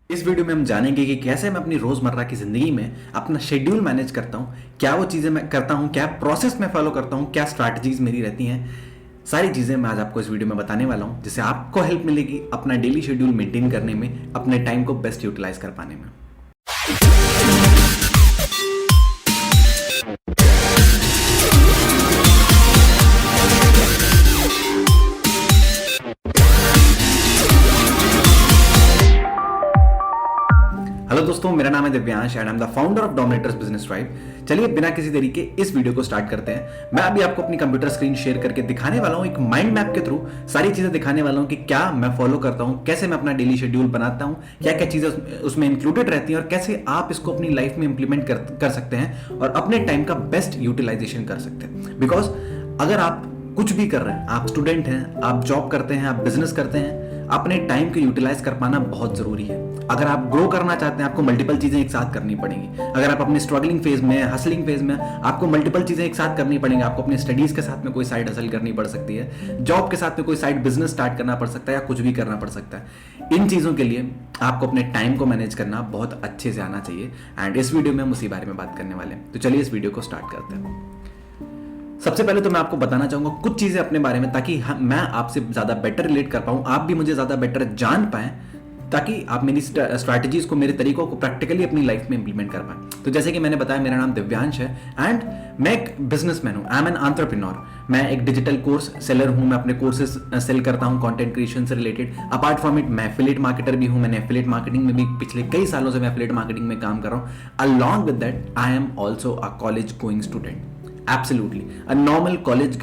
इस वीडियो में हम जानेंगे कि कैसे मैं अपनी रोजमर्रा की जिंदगी में अपना शेड्यूल मैनेज करता हूँ, क्या वो चीजें मैं करता हूँ, क्या प्रोसेस मैं फॉलो करता हूँ, क्या स्ट्रैटेजीज मेरी रहती हैं। सारी चीजें मैं आज आपको इस वीडियो में बताने वाला हूँ, जिससे आपको हेल्प मिलेगी अपना डेली शेड्यूल मेंटेन करने में, अपने टाइम को बेस्ट यूटिलाइज कर पाने में। हेलो दोस्तों, मेरा नाम है Divyansh and I am the founder of Dominators Business Tribe. चलिए बिना किसी देरी के इस वीडियो को स्टार्ट करते हैं। मैं अभी आपको अपनी कंप्यूटर स्क्रीन शेयर करके दिखाने वाला हूं, एक माइंड मैप के थ्रू सारी चीजें दिखाने वाला हूं कि क्या मैं फॉलो करता हूं, कैसे मैं अपना डेली शेड्यूल बनाता हूं, क्या क्या चीजें उसमें इंक्लूडेड रहती हैं और कैसे आप इसको अपनी लाइफ में इंप्लीमेंट कर सकते हैं और अपने टाइम का बेस्ट यूटिलाइजेशन कर सकते हैं। बिकॉज अगर आप कुछ भी कर रहे हैं, आप स्टूडेंट हैं, आप जॉब करते हैं, आप बिजनेस करते हैं, अपने टाइम को यूटिलाइज कर पाना बहुत जरूरी है। अगर आप ग्रो करना चाहते हैं, आपको मल्टीपल चीजें एक साथ करनी पड़ेंगी। अगर आप अपने स्ट्रगलिंग फेज में, हसलिंग फेज में, आपको मल्टीपल चीजें एक साथ करनी पड़ेंगी। आपको अपने स्टडीज के साथ में कोई साइड हसल करनी पड़ सकती है, जॉब के साथ में कोई साइड बिजनेस स्टार्ट करना पड़ सकता है, या कुछ भी करना पड़ सकता है। इन चीजों के लिए आपको अपने टाइम को मैनेज करना बहुत अच्छे से आना चाहिए एंड इस वीडियो में हम उसी बारे में बात करने वाले हैं। तो चलिए इस वीडियो को स्टार्ट करते हैं। सबसे पहले तो मैं आपको बताना चाहूंगा कुछ चीजें अपने बारे में, ताकि मैं आपसे ज्यादा बेटर रिलेट कर पाऊं, आप भी मुझे ज्यादा बेटर जान पाएं, ताकि आप मेरी स्ट्रैटेजीज को, मेरे तरीकों को प्रैक्टिकली अपनी लाइफ में इंप्लीमेंट कर पाएं। तो जैसे कि मैंने बताया, मेरा नाम दिव्यांश है एंड मैं एक बिजनेसमैन हूं। I am an entrepreneur. मैं एक डिजिटल कोर्स सेलर हूं। मैं अपने कोर्सेज सेल करता हूं कंटेंट क्रिएशन से रिलेटेड। अपार्ट फ्रॉम इट मैं एफिलिएट मार्केटर भी हूं। मैंने एफिलिएट मार्केटिंग में भी पिछले कई सालों से मैं एफिलिएट मार्केटिंग में काम कर रहा हूं। Along with that I am also a college going student. Absolutely a normal college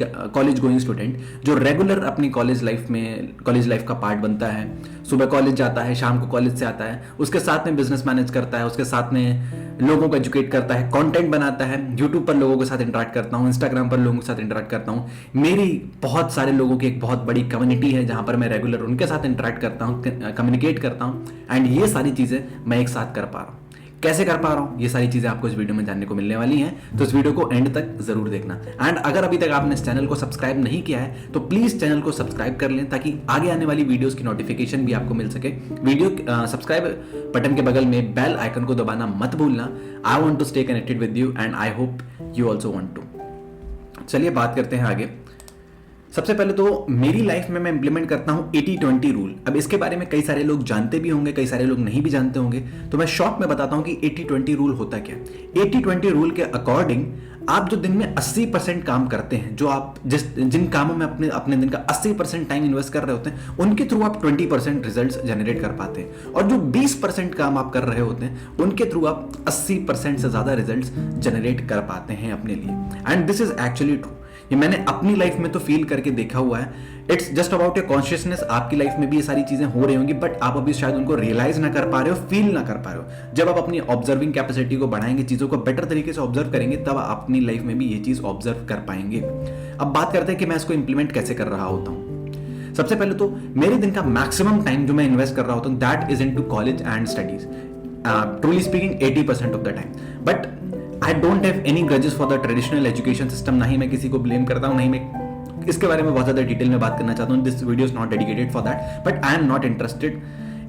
going student जो रेगुलर अपनी कॉलेज लाइफ का पार्ट बनता है। सुबह कॉलेज जाता है, शाम को कॉलेज से आता है, उसके साथ में बिजनेस मैनेज करता है, उसके साथ में लोगों को एजुकेट करता है, कंटेंट बनाता है, यूट्यूब पर लोगों के साथ इंटरेक्ट करता हूँ, इंस्टाग्राम पर लोगों के साथ इंटरेक्ट करता हूँ। मेरी बहुत सारे लोगों की एक बहुत बड़ी कम्युनिटी है जहां पर मैं रेगुलर उनके साथ इंटरेक्ट करता हूँ, कम्युनिकेट करता हूँ एंड ये सारी चीजें मैं एक साथ कर पा रहा हूँ। कैसे कर पा रहा हूं, ये सारी चीजें आपको इस वीडियो में जानने को मिलने वाली हैं। तो इस वीडियो को एंड तक जरूर देखना एंड अगर अभी तक आपने इस चैनल को सब्सक्राइब नहीं किया है तो प्लीज चैनल को सब्सक्राइब कर लें, ताकि आगे आने वाली वीडियोस की नोटिफिकेशन भी आपको मिल सके। वीडियो सब्सक्राइब बटन के बगल में बेल आइकन को दबाना मत भूलना। I want to stay connected with you and I hope you also want to. चलिए बात करते हैं आगे। सबसे पहले तो मेरी लाइफ में मैं इंप्लीमेंट करता हूं 80-20 रूल। अब इसके बारे में कई सारे लोग जानते भी होंगे, कई सारे लोग नहीं भी जानते होंगे, तो मैं शॉर्ट में बताता हूं कि 80-20 रूल होता क्या है। 80-20 रूल के अकॉर्डिंग आप जो दिन में 80% काम करते हैं, जो आप जिन कामों में अपने दिन का 80% टाइम इन्वेस्ट कर रहे होते हैं, उनके थ्रू आप 20% रिजल्ट्स जनरेट कर पाते हैं। और जो 20% काम आप कर रहे होते हैं, उनके थ्रू आप 80% से ज्यादा रिजल्ट्स जनरेट कर पाते हैं अपने लिए। And this is actually true. ये मैंने अपनी लाइफ में तो फील करके देखा हुआ है। It's just about your consciousness. आपकी लाइफ में भी ये सारी चीजें हो रही होंगी, बट आप अभी शायद उनको रियलाइज ना कर पा रहे हो, फील ना कर पा रहे हो। जब आप अपनी ऑब्जर्विंग कैपेसिटी को बढ़ाएंगे, चीजों को बेटर तरीके से ऑब्जर्व करेंगे, तब आप अपनी लाइफ में भी ये चीज ऑब्जर्व कर पाएंगे। अब बात करते हैं कि मैं इसको इंप्लीमेंट कैसे कर रहा होता हूं। सबसे पहले तो मेरे दिन का मैक्सिमम टाइम जो मैं इन्वेस्ट कर रहा होता हूं, that is into college and studies. Truly speaking 80% of the time. But I don't have any grudges for the traditional education system. ना ही मैं किसी को ब्लेम करता हूं, नहीं मैं इसके बारे में बहुत ज्यादा डिटेल में बात करना चाहता हूं। This video is not dedicated for that, but I am not interested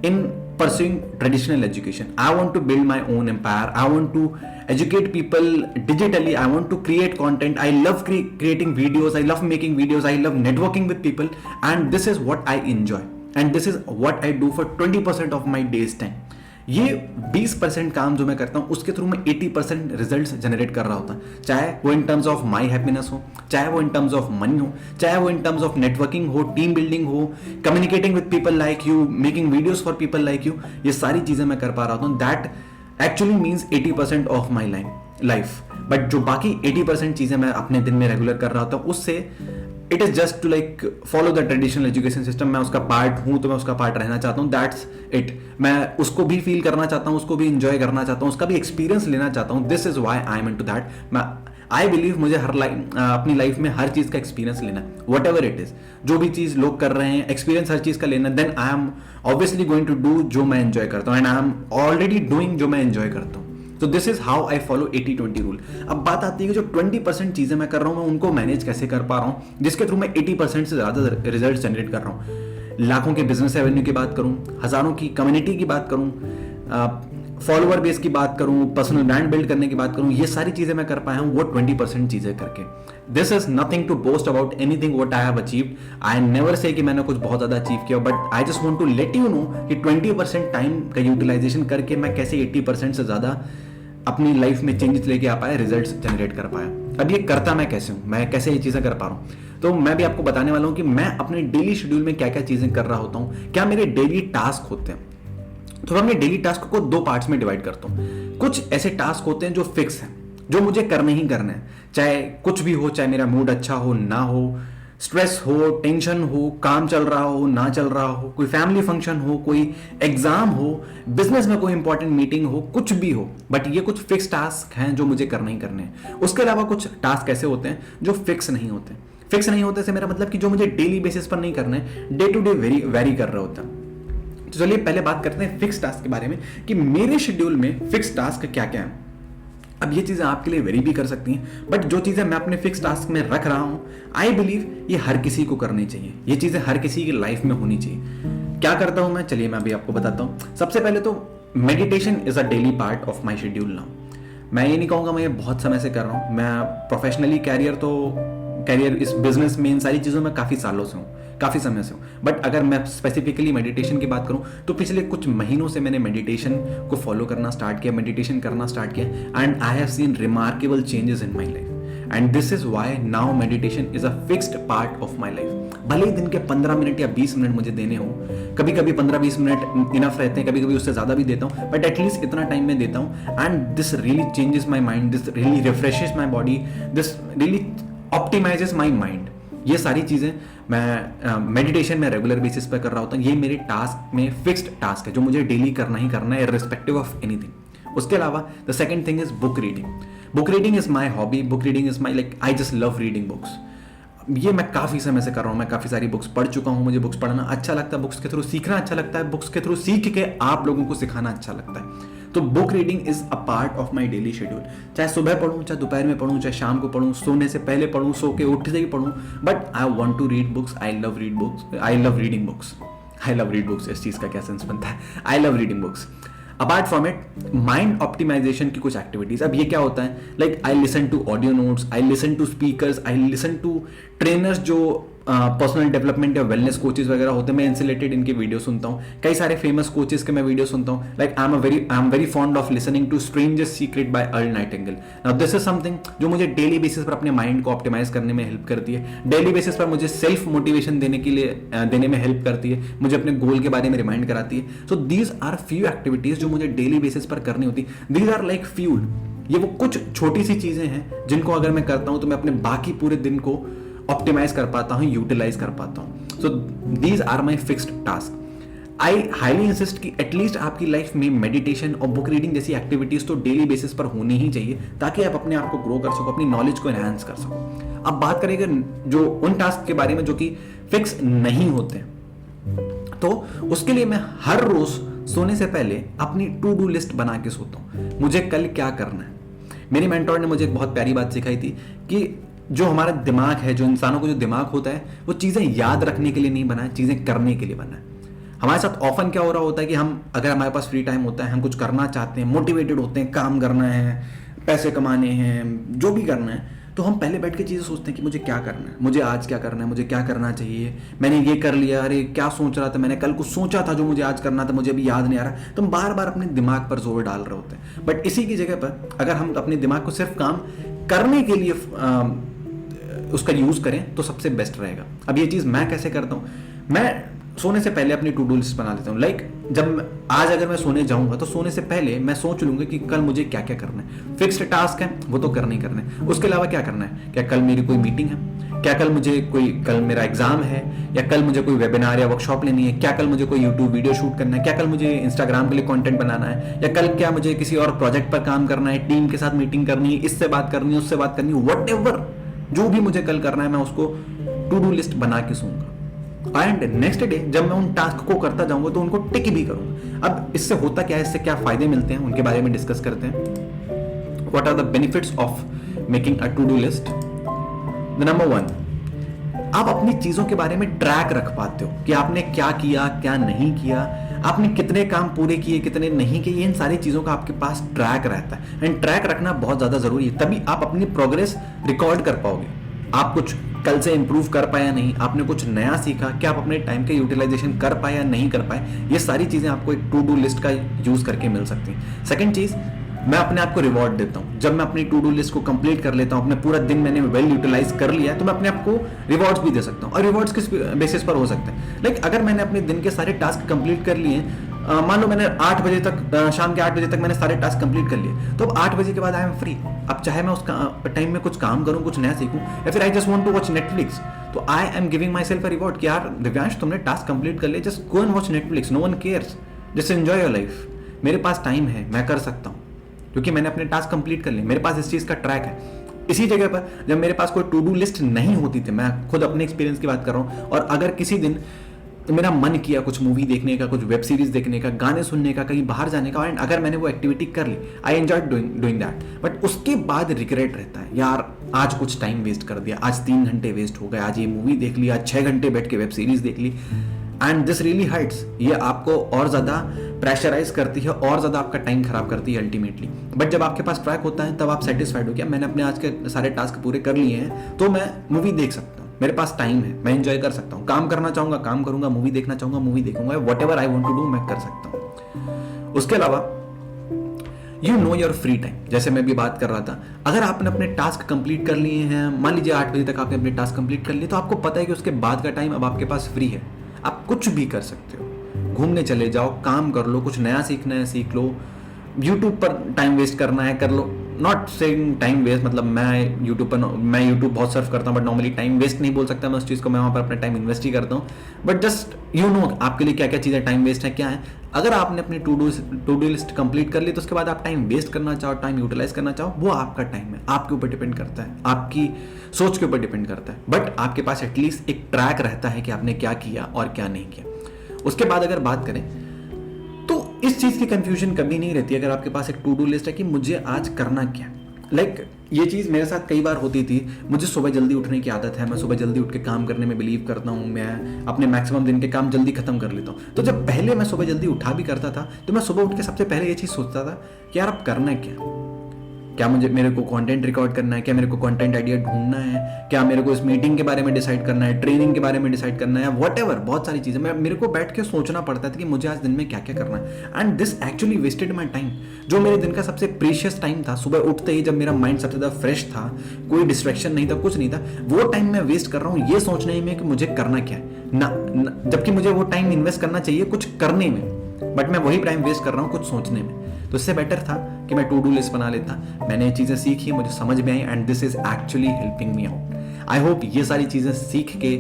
in pursuing traditional education. I want to build my own empire. I want to educate people digitally. I want to create content. I love creating videos. I love making videos. I love networking with people, and this is what I enjoy, and this is what I do for 20% of my day's time. ये 20% काम जो मैं करता हूं, उसके through मैं 80% results generate कर रहा होता हूं। चाहे वो in terms of my happiness हो, चाहे वो इन टर्म्स ऑफ मनी हो, चाहे वो इन टर्म्स ऑफ नेटवर्किंग हो, टीम बिल्डिंग हो, communicating with people like you, making videos for people like you. ये सारी चीजें मैं कर पा रहा हूं। That actually means 80% of my life. But जो बाकी 80% चीजें मैं अपने दिन में रेगुलर कर रहा होता हूं, उससे it is just to like follow the traditional education system. मैं उसका पार्ट हूं तो मैं उसका पार्ट रहना चाहता हूं, दैट्स इट। मैं उसको भी फील करना चाहता हूं, उसको भी इंजॉय करना चाहता हूं, उसका भी एक्सपीरियंस लेना चाहता हूं। This is why I am into that. मैं आई बिलीव मुझे अपनी लाइफ में हर चीज का एक्सपीरियंस लेना, वट एवर इट इज। जो भी चीज लोग कर रहे हैं, एक्सपीरियंस हर चीज का लेना, then I am obviously going to do जो मैं एंजॉय करता हूं, and I am already doing जो मैं एंजॉय करता हूं। तो this is how I follow 80-20 rule. अब बात आती है कि जो 20% चीजें मैं कर रहा हूं, मैं उनको मैनेज कैसे कर पा रहा हूं, जिसके थ्रू मैं 80% से ज्यादा रिजल्ट जनरेट कर रहा हूं। लाखों के बिजनेस रेवेन्यू की बात करूं, हजारों की कम्युनिटी की बात करूं, फॉलोअर बेस की बात करूं, पर्सनल ब्रांड बिल्ड करने की बात करूं, ये सारी चीजें मैं कर पाया हूं वो 20% चीजें करके। This is nothing to boast about anything what I have achieved. I never say कि मैंने कुछ बहुत ज्यादा अचीव किया, but I just want to let you know कि 20% टाइम का यूटिलाइजेशन करके मैं कैसे 80% से ज्यादा अपनी लाइफ में चेंजेस लेके आ पाया, रिजल्ट्स जनरेट कर पाया। अब ये करता मैं कैसे हूं, मैं कैसे ये चीजें कर पा रहा हूं, तो मैं भी आपको बताने वाला हूं कि मैं अपने डेली शेड्यूल में क्या क्या चीजें कर रहा होता हूं, क्या मेरे डेली टास्क होते हैं। तो मैं अपने डेली टास्क को 2 पार्ट्स में डिवाइड करता हूं। कुछ ऐसे टास्क होते हैं जो फिक्स हैं, जो मुझे करने ही करने हैं, चाहे कुछ भी हो, चाहे मेरा मूड अच्छा हो ना हो, स्ट्रेस हो, टेंशन हो, काम चल रहा हो ना चल रहा हो, कोई फैमिली फंक्शन हो, कोई एग्जाम हो, बिजनेस में कोई इंपॉर्टेंट मीटिंग हो, कुछ भी हो, बट ये कुछ फिक्स टास्क हैं जो मुझे करने ही करने हैं। उसके अलावा कुछ टास्क ऐसे होते हैं जो फिक्स नहीं होते। फिक्स नहीं होते से मेरा मतलब कि जो मुझे डेली बेसिस पर नहीं करने, डे टू डे वेरी कर रहे होते हैं। तो चलिए पहले बात करते हैं फिक्स टास्क के बारे में कि मेरे शेड्यूल में फिक्स टास्क क्या क्या है। अब ये चीजें आपके लिए वेरी भी कर सकती हैं, बट जो चीजें मैं अपने फिक्स टास्क में रख रहा हूं, आई बिलीव ये हर किसी को करनी चाहिए, ये चीजें हर किसी की लाइफ में होनी चाहिए। क्या करता हूं मैं, चलिए मैं अभी आपको बताता हूं। सबसे पहले तो meditation is a daily part of my schedule now. मैं ये नहीं कहूंगा मैं ये बहुत समय से कर रहा हूं, मैं प्रोफेशनली कैरियर इस बिजनेस में इन सारी चीजों में काफी सालों से हूं, काफी समय से हूं, बट अगर मैं स्पेसिफिकली मेडिटेशन की बात करूं तो पिछले कुछ महीनों से मैंने मेडिटेशन को फॉलो करना स्टार्ट किया, मेडिटेशन करना स्टार्ट किया, and I have seen remarkable changes in my life, and this is why now meditation is a fixed part of my life. भले ही दिन के 15 मिनट या 20 मिनट मुझे देने हो, कभी कभी 15-20 मिनट इनफ रहते हैं, कभी कभी उससे ज्यादा भी देता हूं, बट एटलीस्ट इतना टाइम मैं देता हूं, and this really changes my mind, this really refreshes my body, this really optimizes my mind. ये सारी चीजें मैं मेडिटेशन में रेगुलर बेसिस पर कर रहा होता हूँ। ये मेरे टास्क में फिक्स्ड टास्क है जो मुझे डेली करना ही करना है, इर्रिस्पेक्टिव ऑफ एनीथिंग। उसके अलावा the second thing is book reading. Book reading is my hobby, book reading is my I just love reading books. ये मैं काफी समय से कर रहा हूँ, मैं काफी सारी बुक्स पढ़ चुका हूँ, मुझे बुक्स पढ़ना अच्छा लगता है, बुक्स के थ्रू सीखना अच्छा लगता है, बुक्स के थ्रू सीख के आप लोगों को सिखाना अच्छा लगता है। तो book reading is a part of my daily schedule. चाहे सुबह पढ़ूं, चाहे दोपहर में पढ़ूं, चाहे शाम को पढ़ूं, सोने से पहले पढ़ूं, सो के उठते ही पढ़ूं, but I want to read books, I love read books, I love reading books, I love read books. इस चीज का क्या सेंस बनता है, I love reading books. Apart from it mind optimization की कुछ एक्टिविटीज। अब ये क्या होता है, like I listen to audio notes, I listen to speakers, I listen to trainers जो पर्सनल डेवलपमेंट या वेलनेस कोचेस वगैरह होते हैं, मैं इनसे रिलेटेड इनके वीडियो सुनता हूँ। कई सारे फेमस कोचेस के मैं वीडियो सुनता हूँ। Like I am very fond of listening to strangers secret by Earl Nightingale. Now this is something जो मुझे डेली बेसिस पर अपने माइंड को ऑप्टिमाइज करने में हेल्प करती है, डेली बेसिस पर मुझे सेल्फ मोटिवेशन देने में हेल्प करती है, मुझे अपने गोल के बारे में रिमाइंड कराती है। So these are few activities जो मुझे डेली बेसिस पर करनी होती, दीज आर लाइक फ्यूल। ये वो कुछ छोटी सी चीजें हैं जिनको अगर मैं करता हूं तो मैं अपने बाकी पूरे दिन को ऑप्टिमाइज कर पाता हूं, यूटिलाइज कर पाता हूं। So these are my fixed task. I highly insist कि एटलीस्ट आपकी लाइफ में मेडिटेशन और बुक रीडिंग जैसी एक्टिविटीज तो डेली बेसिस पर होनी ही चाहिए, ताकि आप अपने आप को ग्रो कर सको, अपनी नॉलेज को एनहांस कर सको। अब बात करेंगे जो उन टास्क के बारे में जो कि फिक्स नहीं होते, तो उसके लिए मैं हर रोज सोने से पहले अपनी टू डू लिस्ट बना के सोता हूं। मुझे कल क्या करना है। मेरी मेंटोर ने मुझे एक बहुत प्यारी बात सिखाई थी कि जो हमारा दिमाग है, जो इंसानों को जो दिमाग होता है, वो चीजें याद रखने के लिए नहीं बना है, चीजें करने के लिए बना है। हमारे साथ ऑफन क्या हो रहा होता है कि हम अगर हमारे पास फ्री टाइम होता है, हम कुछ करना चाहते हैं, मोटिवेटेड होते हैं, काम करना है, पैसे कमाने हैं, जो भी करना है, तो हम पहले बैठ के चीजें सोचते हैं कि मुझे क्या करना है, मुझे आज क्या करना है, मुझे क्या करना चाहिए, मैंने ये कर लिया, अरे क्या सोच रहा था, मैंने कल कुछ सोचा था जो मुझे आज करना था, मुझे अभी याद नहीं आ रहा। तो हम बार बार अपने दिमाग पर जोर डाल रहे होते हैं। बट इसी की जगह पर अगर हम अपने दिमाग को सिर्फ काम करने के लिए उसका यूज करें तो सबसे बेस्ट रहेगा। अब ये चीज मैं कैसे करता हूं, मैं सोने से पहले अपनी टू डू लिस्ट बना लेता हूँ। लाइक जब आज अगर मैं सोने जाऊंगा तो सोने से पहले मैं सोच लूंगा कि कल मुझे क्या क्या करना है। फिक्स्ड टास्क है वो तो करने ही करने हैं, उसके अलावा क्या करना है, क्या कल मेरी कोई मीटिंग है, क्या कल मेरा एग्जाम है, या कल मुझे कोई वेबिनार या वर्कशॉप लेनी है, क्या कल मुझे कोई यूट्यूब वीडियो शूट करना है, क्या कल मुझे इंस्टाग्राम के लिए कंटेंट बनाना है, या कल क्या मुझे किसी और प्रोजेक्ट पर काम करना है, टीम के साथ मीटिंग करनी है, इससे बात करनी है, उससे बात करनी है, व्हाटएवर जो भी मुझे कल करना है मैं उसको टू डू लिस्ट बना के सोऊंगा। एंड नेक्स्ट डे जब मैं उन टास्क को करता जाऊंगा तो उनको टिक भी करूंगा। अब इससे होता क्या है, इससे क्या फायदे मिलते हैं उनके बारे में डिस्कस करते हैं। What are the benefits of making a to do list. The number 1, आप अपनी चीजों के बारे में ट्रैक रख पाते हो कि आपने क्या किया क्या नहीं किया। आपने कितने काम पूरे किए, कितने नहीं किए, इन सारी चीज़ों का आपके पास ट्रैक रहता है। एंड ट्रैक रखना बहुत ज़्यादा ज़रूरी है, तभी आप अपनी प्रोग्रेस रिकॉर्ड कर पाओगे। आप कुछ कल से इंप्रूव कर पाए या नहीं, आपने कुछ नया सीखा, क्या आप अपने टाइम का यूटिलाइजेशन कर पाए या नहीं कर पाए, ये सारी चीज़ें आपको एक टू डू लिस्ट का यूज़ करके मिल सकती हैं। सेकेंड चीज़, मैं अपने आप को रिवॉर्ड देता हूँ। जब मैं अपनी टू डू लिस्ट को कंप्लीट कर लेता हूँ, अपने पूरा दिन मैंने वेल यूटिलाइज कर लिया है, तो मैं अपने आप को रिवॉर्ड्स भी दे सकता हूँ। और रिवॉर्ड्स किस बेसिस पर हो सकते हैं, लाइक अगर मैंने अपने दिन के सारे टास्क कंप्लीट कर लिए, मान लो मैंने 8 बजे तक, शाम के 8 बजे तक मैंने सारे टास्क कंप्लीट कर लिए, तो अब 8 बजे के बाद आई एम फ्री। अब चाहे मैं उस टाइम में कुछ काम करूँ, कुछ नया सीखूं, या फिर I just want to watch Netflix, तो I am giving myself a reward कि यार दिव्यांश तुमने टास्क कंप्लीट कर लिया, just go and watch Netflix, no one cares, just enjoy your life. मेरे पास टाइम है, मैं कर सकता हूँ, क्योंकि मैंने अपने टास्क कंप्लीट कर लिए, मेरे पास इस चीज़ का ट्रैक है। इसी जगह पर जब मेरे पास कोई टू डू लिस्ट नहीं होती थी, मैं खुद अपने एक्सपीरियंस की बात कर रहा हूँ, और अगर किसी दिन मेरा मन किया कुछ मूवी देखने का, कुछ वेब सीरीज देखने का, गाने सुनने का, कहीं बाहर जाने का, एंड अगर मैंने वो एक्टिविटी कर ली, I enjoy doing that, but उसके बाद रिग्रेट रहता है, यार आज कुछ टाइम वेस्ट कर दिया, आज 3 घंटे वेस्ट हो गए, आज ये मूवी देख ली, आज 6 घंटे बैठ के वेब सीरीज देख ली, एंड दिस रियली हर्ट्स। ये आपको और ज़्यादा प्रेशराइज करती है, और ज़्यादा आपका टाइम खराब करती है अल्टीमेटली। बट जब आपके पास ट्रैक होता है, तब आप सेटिस्फाइड हो गया, मैंने अपने आज के सारे टास्क पूरे कर लिए हैं, तो मैं मूवी देख सकता हूँ, मेरे पास टाइम है, मैं एंजॉय कर सकता हूँ, काम करना चाहूँगा काम करूँगा, मूवी देखना चाहूँगा मूवी देखूंगा, whatever I want to do मैं कर सकता हूँ। उसके अलावा you know your free time, जैसे मैं भी बात कर रहा था, अगर आपने अपने टास्क कंप्लीट कर लिए हैं, मान लीजिए 8 बजे तक आपने अपने टास्क कंप्लीट कर लिए, तो आपको पता है कि उसके बाद का टाइम अब आपके पास फ्री है, आप कुछ भी कर सकते हो, घूमने चले जाओ, काम कर लो, कुछ नया सीखना है सीख लो, यूट्यूब पर टाइम वेस्ट करना है कर लो। नॉट सेइंग टाइम वेस्ट, मतलब मैं यूट्यूब बहुत सर्फ करता हूँ, बट नॉर्मली टाइम वेस्ट नहीं बोल सकता मैं उस चीज़ को, मैं वहाँ पर अपना टाइम इन्वेस्ट ही करता हूँ। बट जस्ट यू नो आपके लिए क्या क्या चीज़ें टाइम वेस्ट है, क्या है। अगर आपने अपनी टू डू लिस्ट कंप्लीट कर ली, तो उसके बाद आप टाइम वेस्ट करना चाहो, टाइम यूटिलाइज करना चाहो, वो आपका टाइम है, आपके ऊपर डिपेंड करता है, आपकी सोच के ऊपर डिपेंड करता है। बट आपके पास एटलीस्ट एक ट्रैक रहता है कि आपने क्या किया और क्या नहीं किया। उसके बाद अगर बात करें, तो इस चीज़ की कंफ्यूजन कभी नहीं रहती अगर आपके पास एक टू डू लिस्ट है कि मुझे आज करना क्या। लाइक ये चीज़ मेरे साथ कई बार होती थी, मुझे सुबह जल्दी उठने की आदत है, मैं सुबह जल्दी उठ के काम करने में बिलीव करता हूँ, मैं अपने मैक्सिमम दिन के काम जल्दी खत्म कर लेता हूँ। तो जब पहले मैं सुबह जल्दी उठा भी करता था, तो मैं सुबह उठ के सबसे पहले ये चीज़ सोचता था कि यार अब करना है क्या मेरे को कंटेंट रिकॉर्ड करना है, क्या मेरे को कंटेंट आइडिया ढूंढना है, क्या मेरे को इस मीटिंग के बारे में डिसाइड करना है, ट्रेनिंग के बारे में डिसाइड करना है, व्हाटएवर, बहुत सारी चीज़ें मेरे को बैठ के सोचना पड़ता था कि मुझे आज दिन में क्या क्या करना है। And this actually wasted my time, जो मेरे दिन का सबसे प्रीशियस टाइम था, सुबह उठते ही जब मेरा माइंड सबसे ज़्यादा फ्रेश था, कोई डिस्ट्रैक्शन नहीं था, कुछ नहीं था, वो टाइम मैं वेस्ट कर रहा हूँ ये सोचने में कि मुझे करना क्या है जबकि मुझे वो टाइम इन्वेस्ट करना चाहिए कुछ करने में, बट मैं वही टाइम वेस्ट कर रहा हूँ कुछ सोचने में। तो इससे बेटर था कि मैं टू डू लिस्ट बना लेता। मैंने ये चीज़ें सीखी, मुझे समझ में आई, and this is actually helping me out. I hope ये सारी चीज़ें सीख के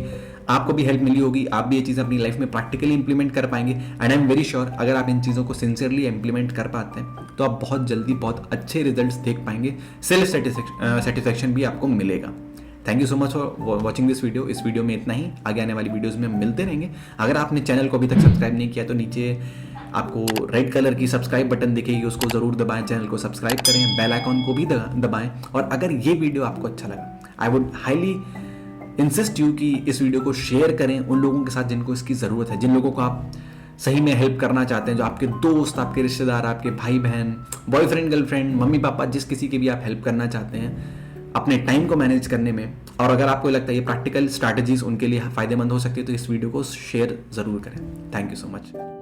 आपको भी हेल्प मिली होगी, आप भी ये चीज़ें अपनी लाइफ में प्रैक्टिकली इंप्लीमेंट कर पाएंगे। And I am very sure अगर आप इन चीज़ों को सिंसियरली इंप्लीमेंट कर पाते हैं, तो आप बहुत जल्दी बहुत अच्छे रिजल्ट्स देख पाएंगे, सेल्फ सेटिस्फैक्शन भी आपको मिलेगा। Thank you so much for watching this video. इस वीडियो में इतना ही, आगे आने वाली वीडियोज़ में मिलते रहेंगे। अगर आपने चैनल को अभी तक सब्सक्राइब नहीं किया, तो नीचे आपको रेड कलर की सब्सक्राइब बटन दिखेगी, उसको ज़रूर दबाएं, चैनल को सब्सक्राइब करें, बेल आइकॉन को भी दबाएं। और अगर ये वीडियो आपको अच्छा लगा, I would highly insist you कि इस वीडियो को शेयर करें उन लोगों के साथ जिनको इसकी ज़रूरत है, जिन लोगों को आप सही में हेल्प करना चाहते हैं, जो आपके दोस्त, आपके रिश्तेदार, आपके भाई बहन, बॉयफ्रेंड गर्लफ्रेंड, मम्मी पापा, जिस किसी के भी आप हेल्प करना चाहते हैं अपने टाइम को मैनेज करने में। और अगर आपको लगता है ये प्रैक्टिकल स्ट्रैटेजीज उनके लिए फ़ायदेमंद हो सकती है, तो इस वीडियो को शेयर ज़रूर करें। Thank you so much.